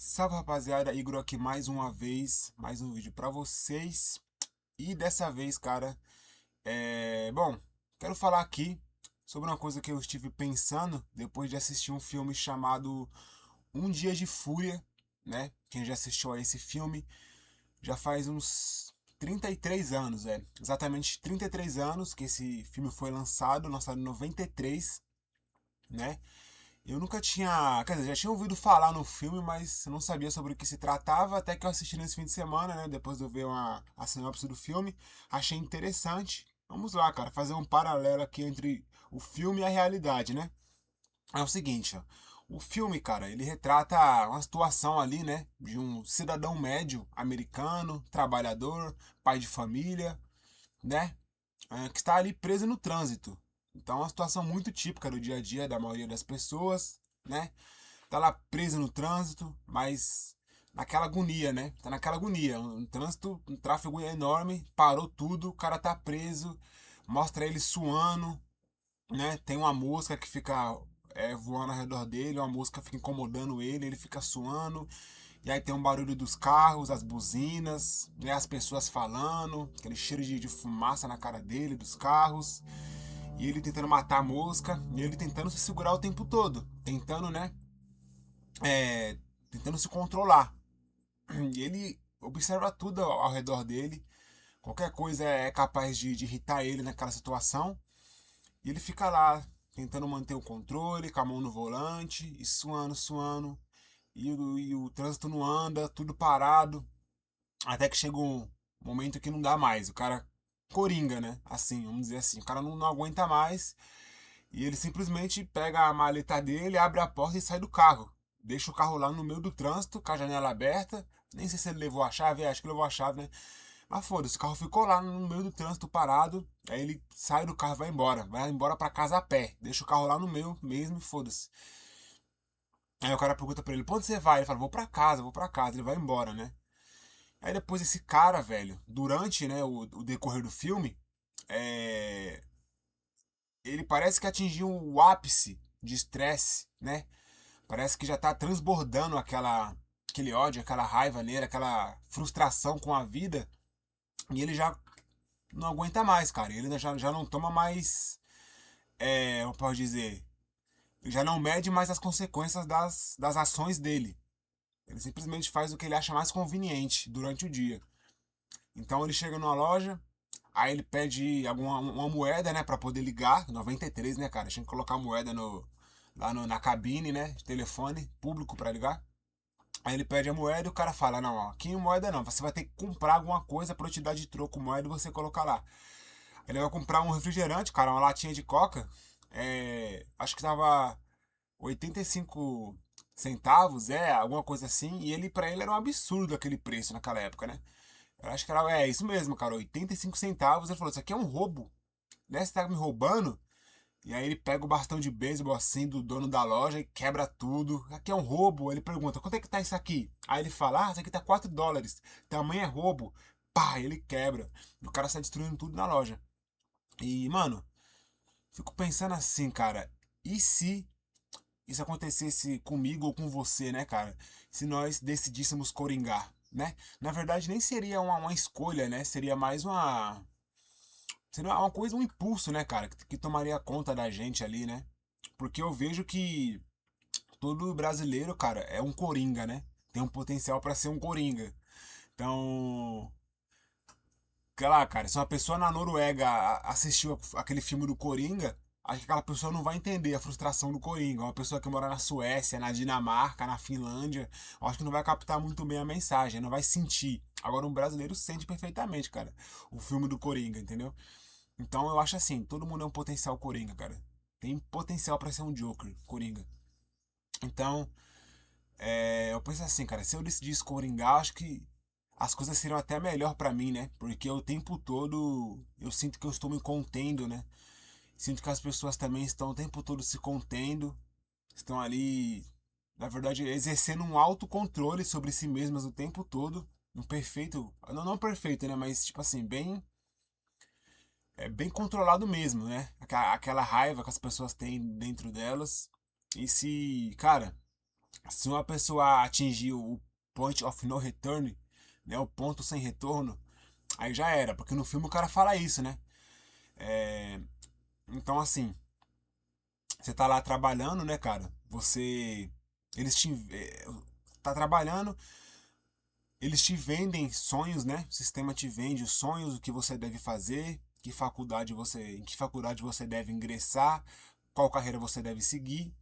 Salve rapaziada, Igor aqui mais uma vez, mais um vídeo pra vocês. E dessa vez, cara, bom, quero falar aqui sobre uma coisa que eu estive pensando depois de assistir um filme chamado Um Dia de Fúria, né? Quem já assistiu a esse filme já faz uns 33 anos, exatamente 33 anos que esse filme foi lançado em 93, né? Eu nunca tinha, quer dizer, já tinha ouvido falar no filme, mas não sabia sobre o que se tratava, até que eu assisti nesse fim de semana, né? Depois de eu ver a sinopse do filme, achei interessante. Vamos lá, cara, fazer um paralelo aqui entre o filme e a realidade, né? É o seguinte, ó. O filme, cara, ele retrata uma situação ali, né? De um cidadão médio americano, trabalhador, pai de família, né? Que está ali preso no trânsito. Então é uma situação muito típica do dia a dia da maioria das pessoas, né? Tá lá preso no trânsito, mas naquela agonia, né? Tá naquela agonia. Um trânsito, um tráfego enorme, parou tudo, o cara tá preso, mostra ele suando, né? Tem uma mosca que fica voando ao redor dele, uma mosca fica incomodando ele, ele fica suando. E aí tem um barulho dos carros, as buzinas, né? As pessoas falando, aquele cheiro de fumaça na cara dele, dos carros. E ele tentando matar a mosca, e ele tentando se segurar o tempo todo. Tentando, né? Tentando se controlar. E ele observa tudo ao redor dele. Qualquer coisa é capaz de irritar ele naquela situação. E ele fica lá, tentando manter o controle, com a mão no volante, e suando, suando. E o trânsito não anda, tudo parado. Até que chega um momento que não dá mais. O cara coringa, né? Assim, vamos dizer assim. O cara não aguenta mais. E ele simplesmente pega a maleta dele, abre a porta e sai do carro. Deixa o carro lá no meio do trânsito, com a janela aberta. Nem sei se ele levou a chave, acho que levou a chave, né? Mas foda-se, o carro ficou lá no meio do trânsito parado. Aí ele sai do carro e vai embora. Vai embora pra casa a pé. Deixa o carro lá no meio mesmo e foda-se. Aí o cara pergunta pra ele, pra onde você vai? Ele fala, vou pra casa, vou pra casa. Ele vai embora, né? Aí depois esse cara, velho, durante, né, o decorrer do filme, é, ele parece que atingiu o ápice de estresse, né? Parece que já tá transbordando aquele ódio, aquela raiva nele, aquela frustração com a vida. E ele já não aguenta mais, cara. Ele já não toma mais. Eu posso dizer. Ele já não mede mais as consequências das ações dele. Ele simplesmente faz o que ele acha mais conveniente durante o dia. Então ele chega numa loja, aí ele pede uma moeda, né, pra poder ligar. 93, né, cara? Tinha que colocar a moeda na cabine, né, de telefone público pra ligar. Aí ele pede a moeda e o cara fala: Não, ó, aqui em moeda não, você vai ter que comprar alguma coisa pra eu te dar de troco moeda e você colocar lá. Ele vai comprar um refrigerante, cara, uma latinha de coca. Acho que tava 85 centavos, alguma coisa assim. E ele, pra ele, era um absurdo aquele preço naquela época, né? Eu acho que era, isso mesmo, cara, 85 centavos. Ele falou: Isso aqui é um roubo, né? Você tá me roubando? E aí ele pega o bastão de beisebol assim do dono da loja e quebra tudo. Aqui é um roubo. Ele pergunta, quanto é que tá isso aqui? Aí ele fala, isso aqui tá US$ 4. Tamanho é roubo. Pá, ele quebra. E o cara sai destruindo tudo na loja. E, mano, fico pensando assim, cara. E se isso acontecesse comigo ou com você, né, cara? Se nós decidíssemos coringar, né? Na verdade, nem seria uma escolha, né? Seria mais uma. Seria uma coisa, um impulso, né, cara? Que tomaria conta da gente ali, né? Porque eu vejo que todo brasileiro, cara, é um coringa, né? Tem um potencial pra ser um coringa. Então, sei lá, cara, se uma pessoa na Noruega assistiu aquele filme do Coringa, acho que aquela pessoa não vai entender a frustração do Coringa. Uma pessoa que mora na Suécia, na Dinamarca, na Finlândia, acho que não vai captar muito bem a mensagem, não vai sentir. Agora, um brasileiro sente perfeitamente, cara, o filme do Coringa, entendeu? Então, eu acho assim, todo mundo é um potencial Coringa, cara. Tem potencial pra ser um Joker, Coringa. Então, eu penso assim, cara, se eu decidisse coringar, acho que as coisas seriam até melhor pra mim, né? Porque o tempo todo eu sinto que eu estou me contendo, né? Sinto que as pessoas também estão o tempo todo se contendo, estão ali, na verdade, exercendo um autocontrole sobre si mesmas o tempo todo. Um perfeito, não perfeito, né? Mas tipo assim, bem controlado mesmo, né? Aquela raiva que as pessoas têm dentro delas. E se, cara, Se uma pessoa atingir o point of no return, né, o ponto sem retorno, aí já era, porque no filme o cara fala isso, né? É, então assim, você tá lá trabalhando, né, cara? Eles te, tá trabalhando, eles te vendem sonhos, né? O sistema te vende os sonhos, o que você deve fazer, em que faculdade você deve ingressar, qual carreira você deve seguir.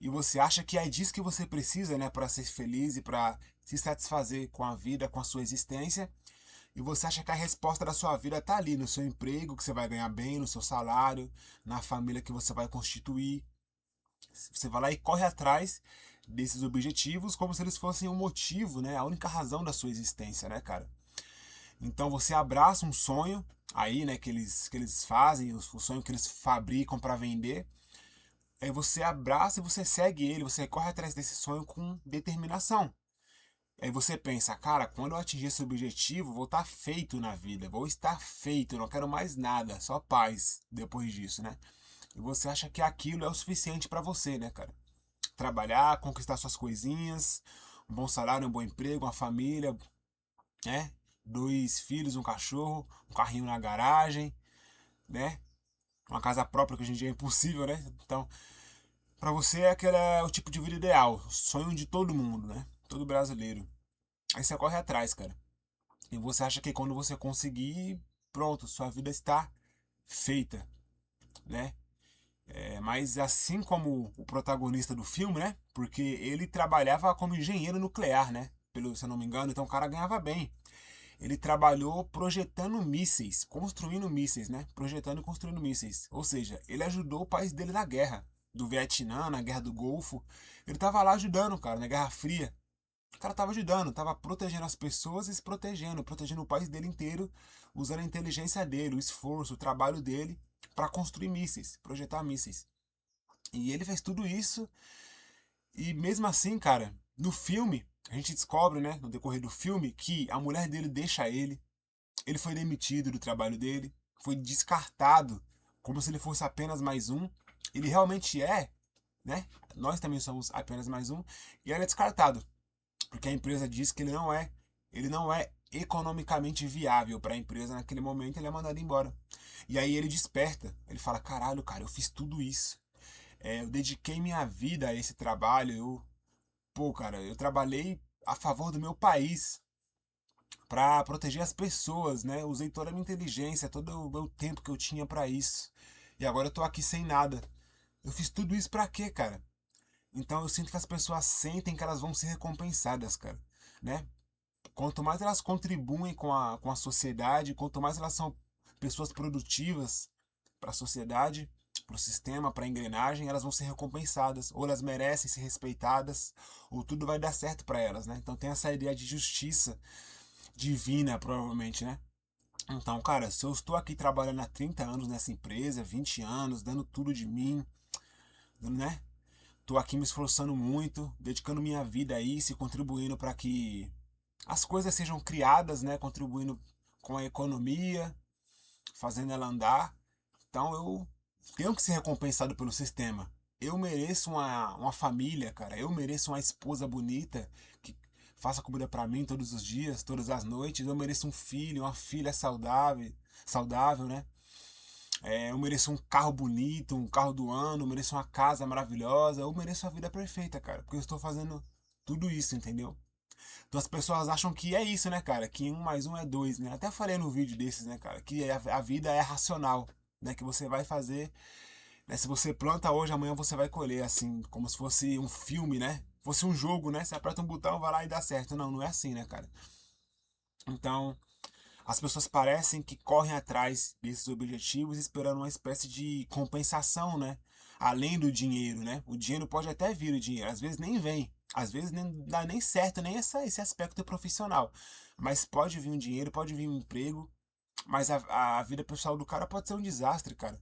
E você acha que é disso que você precisa, né, para ser feliz e para se satisfazer com a vida, com a sua existência. E você acha que a resposta da sua vida está ali no seu emprego, que você vai ganhar bem, no seu salário, na família que você vai constituir. Você vai lá e corre atrás desses objetivos como se eles fossem o motivo, né, a única razão da sua existência, né, cara? Então você abraça um sonho aí, né, que eles fazem, o sonho que eles fabricam para vender. Aí você abraça e você segue ele, você corre atrás desse sonho com determinação. Aí você pensa, cara, quando eu atingir esse objetivo, vou estar feito na vida, vou estar feito, eu não quero mais nada, só paz depois disso, né? E você acha que aquilo é o suficiente pra você, né, cara? Trabalhar, conquistar suas coisinhas, um bom salário, um bom emprego, uma família, né? Dois filhos, um cachorro, um carrinho na garagem, né? Uma casa própria que hoje em dia é impossível, né? Então, pra você aquele é o tipo de vida ideal, sonho de todo mundo, né? Todo brasileiro. Aí você corre atrás, cara. E você acha que quando você conseguir, pronto, sua vida está feita, né? Mas assim como o protagonista do filme, né? Porque ele trabalhava como engenheiro nuclear, né? Se eu não me engano, então o cara ganhava bem. Ele trabalhou projetando mísseis, construindo mísseis, né? Projetando e construindo mísseis. Ou seja, ele ajudou o país dele na guerra do Vietnã, na guerra do Golfo. Ele tava lá ajudando, cara, na Guerra Fria. O cara tava ajudando, tava protegendo as pessoas e se protegendo, protegendo o país dele inteiro, usando a inteligência dele, o esforço, o trabalho dele para construir mísseis, projetar mísseis. E ele fez tudo isso e mesmo assim, cara, no filme, a gente descobre, né, no decorrer do filme, que a mulher dele deixa ele foi demitido do trabalho dele, foi descartado, como se ele fosse apenas mais um. Ele realmente é, né? Nós também somos apenas mais um, e ele é descartado porque a empresa diz que ele não é economicamente viável para a empresa naquele momento, ele é mandado embora. E aí ele desperta, ele fala: caralho, cara, eu fiz tudo isso. Eu dediquei minha vida a esse trabalho, pô, cara, eu trabalhei a favor do meu país para proteger as pessoas, né? Usei toda a minha inteligência, todo o meu tempo que eu tinha para isso. E agora eu tô aqui sem nada. Eu fiz tudo isso para quê, cara? Então eu sinto que as pessoas sentem que elas vão ser recompensadas, cara, né? Quanto mais elas contribuem com a sociedade, quanto mais elas são pessoas produtivas para a sociedade, para o sistema, para a engrenagem, elas vão ser recompensadas, ou elas merecem ser respeitadas, ou tudo vai dar certo para elas, né? Então tem essa ideia de justiça divina, provavelmente, né? Então, cara, se eu estou aqui trabalhando há 30 anos nessa empresa, 20 anos, dando tudo de mim, né? Tô aqui me esforçando muito, dedicando minha vida a isso e contribuindo para que as coisas sejam criadas, né? Contribuindo com a economia, fazendo ela andar. Então eu tenho que ser recompensado pelo sistema. Eu mereço uma família, cara. Eu mereço uma esposa bonita que faça comida para mim todos os dias, todas as noites. Eu mereço um filho, uma filha saudável, né? Eu mereço um carro bonito, um carro do ano, eu mereço uma casa maravilhosa, eu mereço a vida perfeita, cara, porque eu estou fazendo tudo isso, entendeu? Então as pessoas acham que é isso, né, cara? Que um mais um é dois, né? Até falei no vídeo desses, né, cara? Que a vida é racional, né? Que você vai fazer, né? Se você planta hoje, amanhã você vai colher, assim, como se fosse um filme, né? Fosse um jogo, né? Você aperta um botão, vai lá e dá certo. Não, não é assim, né, cara? Então, as pessoas parecem que correm atrás desses objetivos esperando uma espécie de compensação, né? Além do dinheiro, né? O dinheiro pode até vir o dinheiro, às vezes nem vem, às vezes nem dá nem certo, nem esse aspecto profissional. Mas pode vir um dinheiro, pode vir um emprego, mas a vida pessoal do cara pode ser um desastre, cara.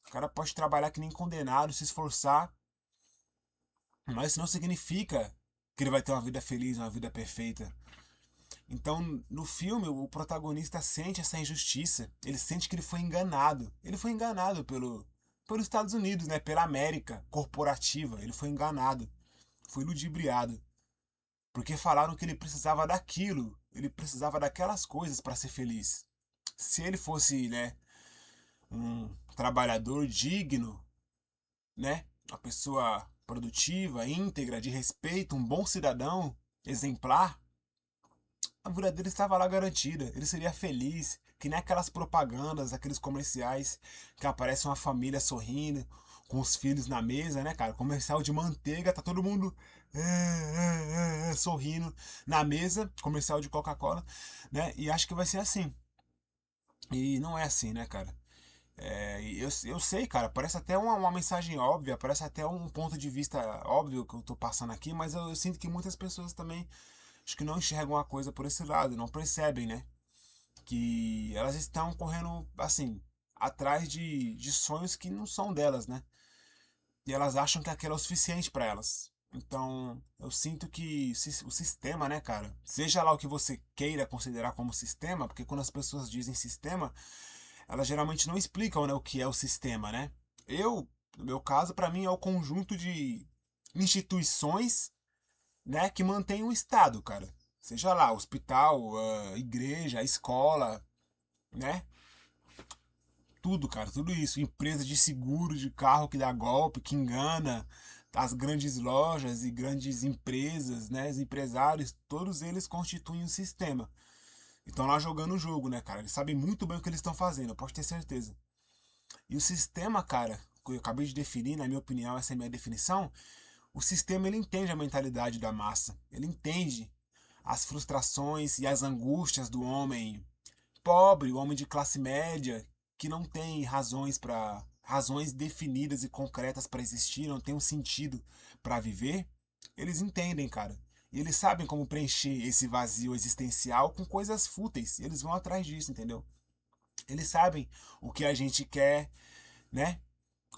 O cara pode trabalhar que nem condenado, se esforçar, mas isso não significa que ele vai ter uma vida feliz, uma vida perfeita. Então, no filme, o protagonista sente essa injustiça. Ele sente que ele foi enganado. Ele foi enganado pelos Estados Unidos, né? Pela América corporativa. Ele foi enganado. foi ludibriado. Porque falaram que ele precisava daquilo, ele precisava daquelas coisas para ser feliz. Se ele fosse, né, um trabalhador digno, né, uma pessoa produtiva, íntegra, de respeito, um bom cidadão, exemplar, a vida dele estava lá garantida. Ele seria feliz, que nem aquelas propagandas, aqueles comerciais que aparece uma família sorrindo, com os filhos na mesa, né, cara? Comercial de manteiga, tá todo mundo sorrindo na mesa, comercial de Coca-Cola, né? E acho que vai ser assim. E não é assim, né, cara? Eu sei, cara, parece até uma mensagem óbvia, parece até um ponto de vista óbvio que eu tô passando aqui, mas eu sinto que muitas pessoas também acho que não enxergam a coisa por esse lado, não percebem, né? Que elas estão correndo, assim, atrás de sonhos que não são delas, né? E elas acham que aquilo é o suficiente para elas. Então, eu sinto que o sistema, né, cara? Seja lá o que você queira considerar como sistema, porque quando as pessoas dizem sistema, elas geralmente não explicam, né, o que é o sistema, né? No meu caso, para mim é o conjunto de instituições, né, que mantém o Estado, cara. Seja lá, hospital, igreja, escola, né? Tudo, cara, tudo isso. Empresa de seguro de carro que dá golpe, que engana. As grandes lojas e grandes empresas, né? Os empresários, todos eles constituem um sistema. Estão lá jogando o jogo, né, cara? Eles sabem muito bem o que eles estão fazendo, eu posso ter certeza. E o sistema, cara, que eu acabei de definir, na minha opinião, essa é a minha definição. O sistema ele entende a mentalidade da massa. Ele entende as frustrações e as angústias do homem pobre, o homem de classe média, que não tem razões definidas e concretas para existir, não tem um sentido para viver, eles entendem, cara. E eles sabem como preencher esse vazio existencial com coisas fúteis. E eles vão atrás disso, entendeu? Eles sabem o que a gente quer, né?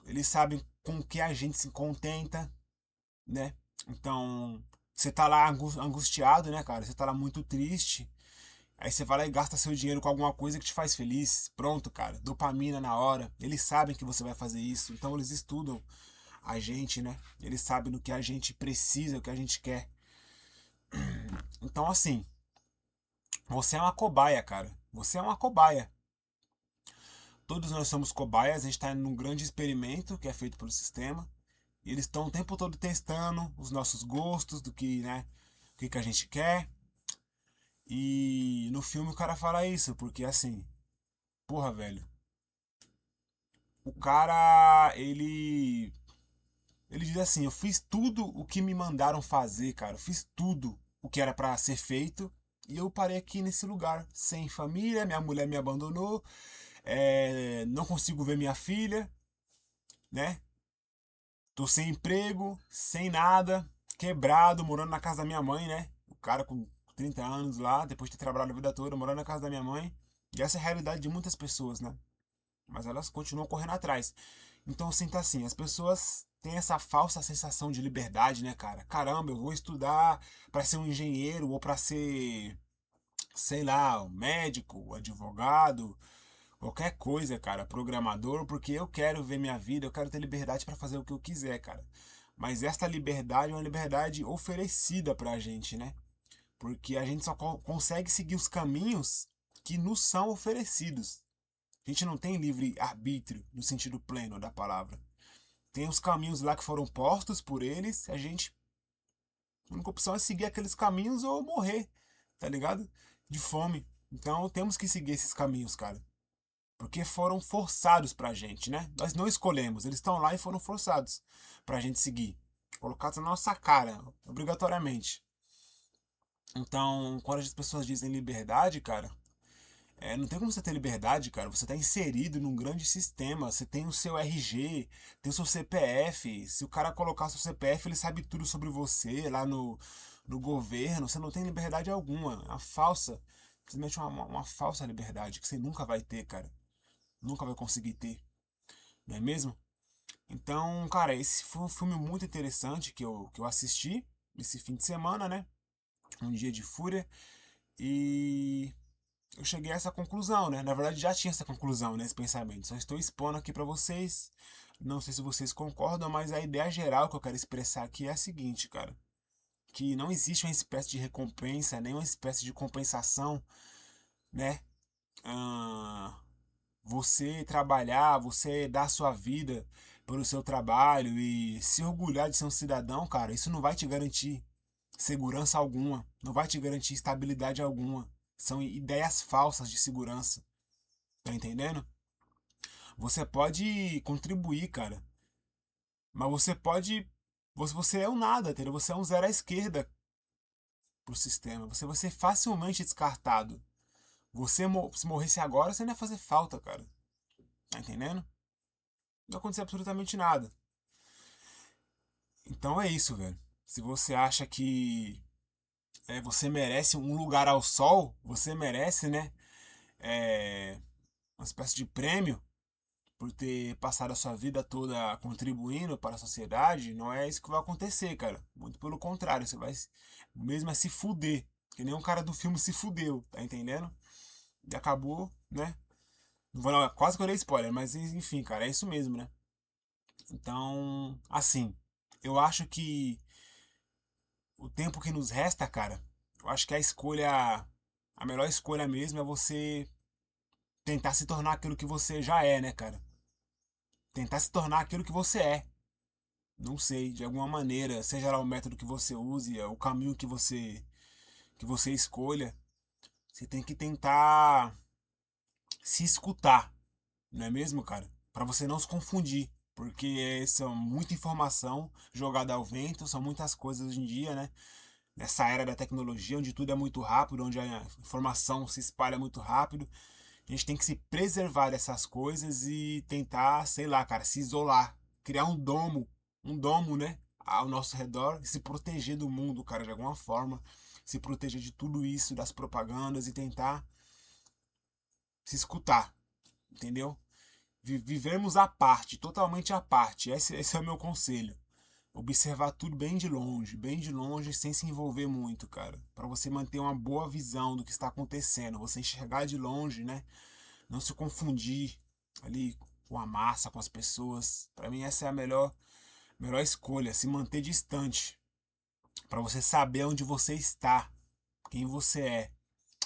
Eles sabem com o que a gente se contenta, né? Então, você tá lá angustiado, né, cara? Você tá lá muito triste. Aí você vai lá e gasta seu dinheiro com alguma coisa que te faz feliz. Pronto, cara. Dopamina na hora. Eles sabem que você vai fazer isso. Então eles estudam a gente, né? Eles sabem do que a gente precisa, o que a gente quer. Então, assim, você é uma cobaia, cara. Você é uma cobaia. Todos nós somos cobaias. A gente está num grande experimento que é feito pelo sistema. E eles estão o tempo todo testando os nossos gostos, do que, né? O que a gente quer. E no filme o cara fala isso, porque assim, porra, velho. O cara, ele diz assim, eu fiz tudo o que me mandaram fazer, cara. Eu fiz tudo o que era pra ser feito e eu parei aqui nesse lugar, sem família, minha mulher me abandonou, não consigo ver minha filha, né? Tô sem emprego, sem nada, quebrado, morando na casa da minha mãe, né? O cara com 30 anos lá, depois de ter trabalhado a vida toda, morando na casa da minha mãe. E essa é a realidade de muitas pessoas, né? Mas elas continuam correndo atrás. Então eu sinto assim, as pessoas têm essa falsa sensação de liberdade, né, cara? Caramba, eu vou estudar para ser um engenheiro ou para ser, sei lá, um médico, um advogado, qualquer coisa, cara, programador, porque eu quero ver minha vida, eu quero ter liberdade para fazer o que eu quiser, cara. Mas esta liberdade é uma liberdade oferecida pra gente, né? Porque a gente só consegue seguir os caminhos que nos são oferecidos. A gente não tem livre arbítrio no sentido pleno da palavra. Tem os caminhos lá que foram postos por eles, a única opção é seguir aqueles caminhos ou morrer, tá ligado? De fome. Então temos que seguir esses caminhos, cara. Porque foram forçados pra gente, né? Nós não escolhemos, eles estão lá e foram forçados pra gente seguir. Colocados na nossa cara, obrigatoriamente. Então, quando as pessoas dizem liberdade, cara, não tem como você ter liberdade, cara. Você está inserido num grande sistema. Você tem o seu RG, tem o seu CPF. Se o cara colocar seu CPF, ele sabe tudo sobre você lá no governo. Você não tem liberdade alguma. É uma falsa, simplesmente uma falsa liberdade que você nunca vai ter, cara. Nunca vai conseguir ter. Não é mesmo? Então, cara, esse foi um filme muito interessante que eu assisti esse fim de semana, né? Um dia de fúria. E eu cheguei a essa conclusão, né? Na verdade, já tinha essa conclusão, né? Esse pensamento. Só estou expondo aqui para vocês. Não sei se vocês concordam, mas a ideia geral que eu quero expressar aqui é a seguinte, cara. que não existe uma espécie de recompensa, nem uma espécie de compensação, né? Ah, você trabalhar, você dar sua vida pelo seu trabalho e se orgulhar de ser um cidadão, cara, isso não vai te garantir segurança alguma, não vai te garantir estabilidade alguma. São ideias falsas de segurança, tá entendendo? Você pode contribuir, cara, mas você pode. Você é um nada, entendeu? Você é um zero à esquerda pro sistema. Você vai ser facilmente descartado. Se morresse agora, você não ia fazer falta, cara. Tá entendendo? Não ia acontecer absolutamente nada. Então é isso, velho. Se você acha que você merece um lugar ao sol, você merece, né? É, uma espécie de prêmio por ter passado a sua vida toda contribuindo para a sociedade, não é isso que vai acontecer, cara. Muito pelo contrário, você vai mesmo se fuder. Que nem um cara do filme se fudeu, tá entendendo? E acabou, né? Não vou não, quase que eu dei spoiler, mas enfim, cara, é isso mesmo, né? Então, assim, eu acho que o tempo que nos resta, cara, eu acho que a melhor escolha mesmo é você tentar se tornar aquilo que você já é, né, cara? Tentar se tornar aquilo que você é. Não sei, de alguma maneira, seja lá o método que você use, o caminho que você escolha, você tem que tentar se escutar, não é mesmo, cara? Para você não se confundir, porque são muita informação jogada ao vento, são muitas coisas hoje em dia, né? Nessa era da tecnologia, onde tudo é muito rápido, onde a informação se espalha muito rápido, a gente tem que se preservar dessas coisas e tentar, sei lá, cara, se isolar, criar um domo, né, ao nosso redor e se proteger do mundo, cara, de alguma forma, se proteger de tudo isso, das propagandas e tentar se escutar, entendeu? Vivermos à parte, totalmente à parte. Esse é o meu conselho. Observar tudo bem de longe, sem se envolver muito, cara. Para você manter uma boa visão do que está acontecendo. Você enxergar de longe, né? Não se confundir ali com a massa, com as pessoas. Para mim, essa é a melhor escolha. Se manter distante. Para você saber onde você está, quem você é.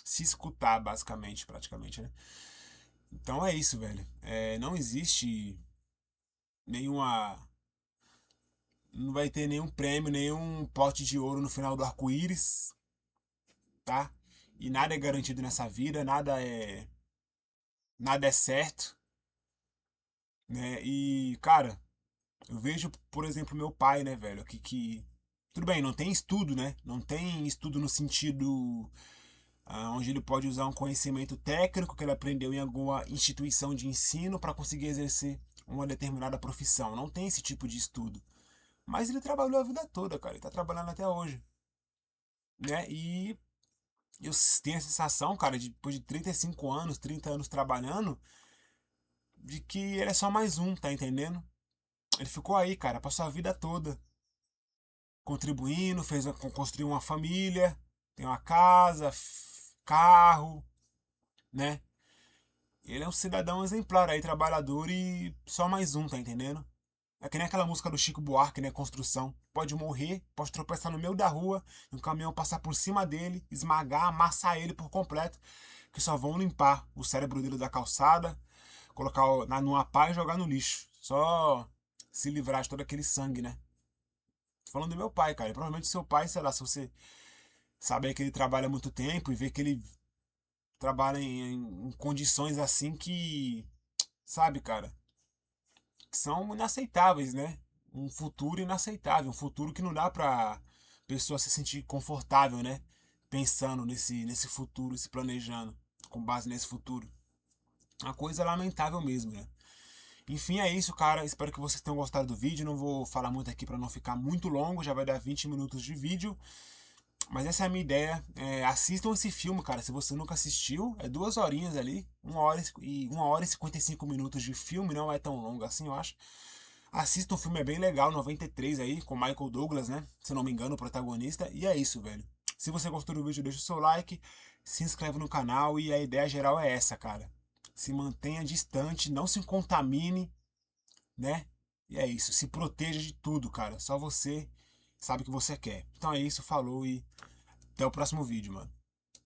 Se escutar, basicamente, praticamente, né? Então é isso, velho. Não existe nenhuma. Não vai ter nenhum prêmio, nenhum pote de ouro no final do arco-íris, tá? E nada é garantido nessa vida, nada é certo, né? E, cara, eu vejo, por exemplo, meu pai, né, velho, que tudo bem, não tem estudo, né? Não tem estudo no sentido onde ele pode usar um conhecimento técnico que ele aprendeu em alguma instituição de ensino para conseguir exercer uma determinada profissão. Não tem esse tipo de estudo. Mas ele trabalhou a vida toda, cara. Ele tá trabalhando até hoje, né? E eu tenho a sensação, cara, depois de 35 anos, 30 anos trabalhando, de que ele é só mais um, tá entendendo? Ele ficou aí, cara, passou a vida toda contribuindo, construiu uma família, tem uma casa, carro, né? Ele é um cidadão exemplar aí, trabalhador e só mais um, tá entendendo? É que nem aquela música do Chico Buarque, né? Construção. Pode morrer, pode tropeçar no meio da rua, e um caminhão passar por cima dele, esmagar, amassar ele por completo, que só vão limpar o cérebro dele da calçada, colocar numa pá e jogar no lixo. Só se livrar de todo aquele sangue, né? Tô falando do meu pai, cara. E provavelmente seu pai, sei lá, se você sabe que ele trabalha há muito tempo e vê que ele trabalha em condições assim que, sabe, cara, que são inaceitáveis, né? Um futuro inaceitável, um futuro que não dá pra pessoa se sentir confortável, né? Pensando nesse futuro, se planejando com base nesse futuro. Uma coisa lamentável mesmo, né? Enfim, é isso, cara. Espero que vocês tenham gostado do vídeo. Não vou falar muito aqui para não ficar muito longo, já vai dar 20 minutos de vídeo. Mas essa é a minha ideia. Assistam esse filme, cara. Se você nunca assistiu, é 2 horinhas ali, 1 hora e 55 minutos de filme, não é tão longo assim, eu acho. Assista, o filme é bem legal, 93 aí, com Michael Douglas, né? Se não me engano, o protagonista. E é isso, velho. Se você gostou do vídeo, deixa o seu like, se inscreve no canal e a ideia geral é essa, cara. Se mantenha distante, não se contamine, né? E é isso, se proteja de tudo, cara. Só você sabe que você quer. Então é isso, falou e até o próximo vídeo, mano.